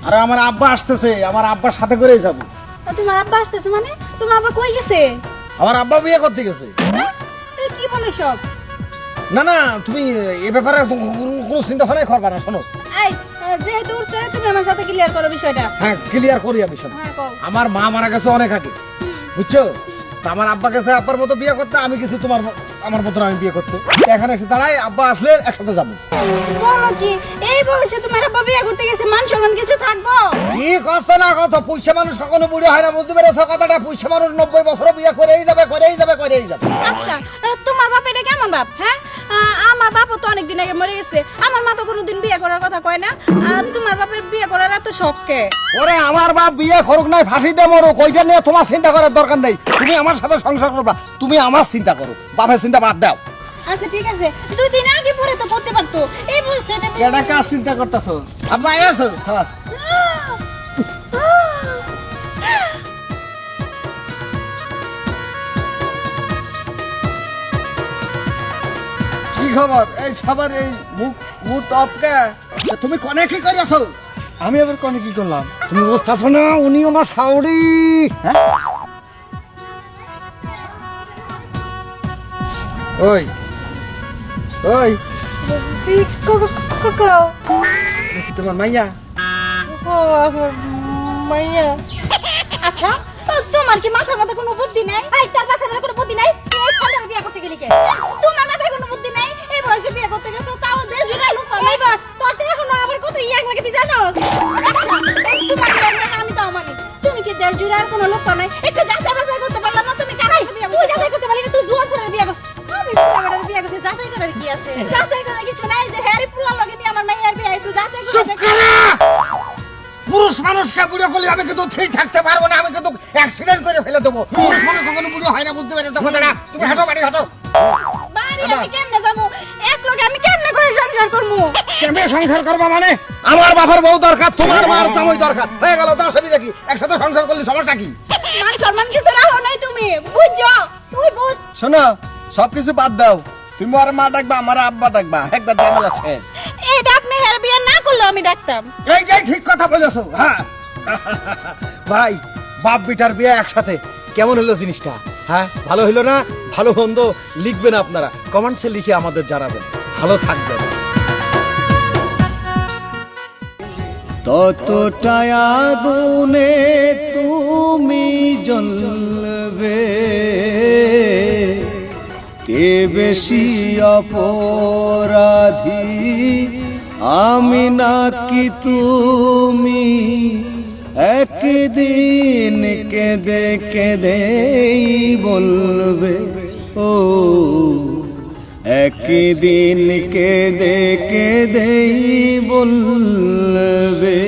আরে আমার আব্বা আসতেছে, আমার আব্বার সাথে করেই যাবো। তোমার আব্বা আসতেছে মানে? তোমার আব্বা কই গেছে? আমার আব্বা বিয়ে করতে গেছে। কি বলে সব? না না, তুমি এ ব্যাপারে কোনো চিন্তা ভাবনা করবা না। শোনো, এই যেহেতু উঠছে তুমি আমার সাথে ক্লিয়ার করো বিষয়টা। হ্যাঁ ক্লিয়ার করি আমি। শোনো, হ্যাঁ কও। আমার মা মারা গেছে অনেক আগে, বুঝছো? তা আমার আব্বা গেছে আব্বার মতো বিয়ে করতে, আমি কিছু তোমার আমার মতো আমি বিয়ে করতে। এখানে এসে দাঁড়াই, আব্বা আসলে একসাথে যাবো। বলো কি এই বয়সে তোমার আব্বা বিয়ে করতে গেছে, মান সম্মান কিছু থাকবো? কি করছে না কথা, পয়সা মানুষ কখনো বুড়ি হয় না, বুঝতে পেরেছো কথাটা? পয়সা মানুষ 90 বছর বিয়ে করেই যাবে, করেই যাবে, করেই যাবে। আচ্ছা তোমার বাপ এটা কেমন বাপ? হ্যাঁ আমার বাপও তো অনেকদিন আগে মরে গেছে, আমার মা তো কোনোদিন বিয়ে করার কথা কয় না। তোমার বাপের বিয়ে করার এত শখকে? ওরে আমার বাপ বিয়ে করুক নাই, ফাঁসি দে মরুক, ওইটা নিয়ে তোমার চিন্তা করার দরকার নেই। তুমি আমার সাথে সংসার করবা, তুমি আমার চিন্তা করো, বাপের চিন্তা বাদ দাও। আচ্ছা ঠিক আছে, 2 দিন আগে পরে তো করতে পারতো। এই বয়সে কেডা কাজ চিন্তা করতেছো? আব্বা আইছো? হ্যাঁ। কি খবর? এই সবার এই মুখ মুখ টপকা, তুমি কনে কি করিয়াছো? আমি আবার কোনে কি করলাম? তুমি বুঝতেছো না, উনি আমার শাওড়ি। হ্যাঁ? ওই ওই দেখি তোমার মাইয়া। আচ্ছা তোমার কি মাথার মধ্যে কোনো বুদ্ধি নাই? এই তোর মাথার মধ্যে কোনো বুদ্ধি নাই? তুই এই সামনে বিয়ে করতে গেলি কে? তোমার মাথায় কোনো বুদ্ধি নাই? এই বয়সে বিয়ে করতে গেছো, তাও দেশ জুড়ে লোক পালাই বাস। তোর তো এখনো আমার কত ইয়াং লাগে তুই জানো? আচ্ছা তোমার ইয়াং লাগে আমি তাও মানি। তুমি কি দেশ জুড়ে আর কোনো লোক পাও নাই? একটু যাচাই বাছাই করতে পারলাম না? তুমি কেন বিয়ে করতে? তুই যাচাই করতে পারলি না? তুই জুয়া ছেলের বিয়ে করছিস। আমি পুরাবেটার বিয়ে করতে যাচাই করার কি আছে? যাচাই করার কিছু নাই, যে হ্যারি পুরা লগে নিয়ে আমার মাইয়ার বিয়ে একটু যাচাই করে চুপ দেখ। করো! পুরুষ মানুষকে বুড়ো করলে আমি কিন্তু ঠিক থাকতে পারবো না, আমি কিন্তু অ্যাক্সিডেন্ট করে ফেলে দেবো। পুরুষ মানুষ কখনো বুড়ো হয় না, বুঝতে পেরেছো কথাটা? তুমি হাঁটো, বাড়ি হাঁটো। বাড়ি আমি কেমনে যাবো? এক লোকে আমি কেমনে করে সংসার করবো? কেমনে সংসার করবা মানে? আমার বাবার বউ দরকার, তোমার মার জামাই দরকার, হয়ে গেল। তার ছবি দেখি একসাথে সংসার করলে সমস্যা কি? মান সম্মান কিছু রাখো নাই তুমি, বুঝছো? তুই বুঝ। শোনো, সবকিছু বাদ দাও। তুমি আর মা ডাকবা, আমার আব্বা ডাকবা, একবার ঝামেলা শেষ। এটা আপনি হের বিয়ে না করলে আমি ডাকতাম। এই যে ঠিক কথা বলেছো। হ্যাঁ ভাই, বাপ বিটার বিয়ে একসাথে কেমন হলো জিনিসটা? হ্যাঁ ভালো হলো না? ভালো মন্দ লিখবেন আপনারা, কমেন্টসে লিখে আমাদের জানাবেন। ভালো থাকবেন। ততটাই আগুনে তুমি জ্বলবে, কে বেশি অপরাধী, আমি নাকি তুমি? একদিন কেঁদে কেঁদেই বলবে, ও একদিন কেঁদে কেঁদেই বলবে।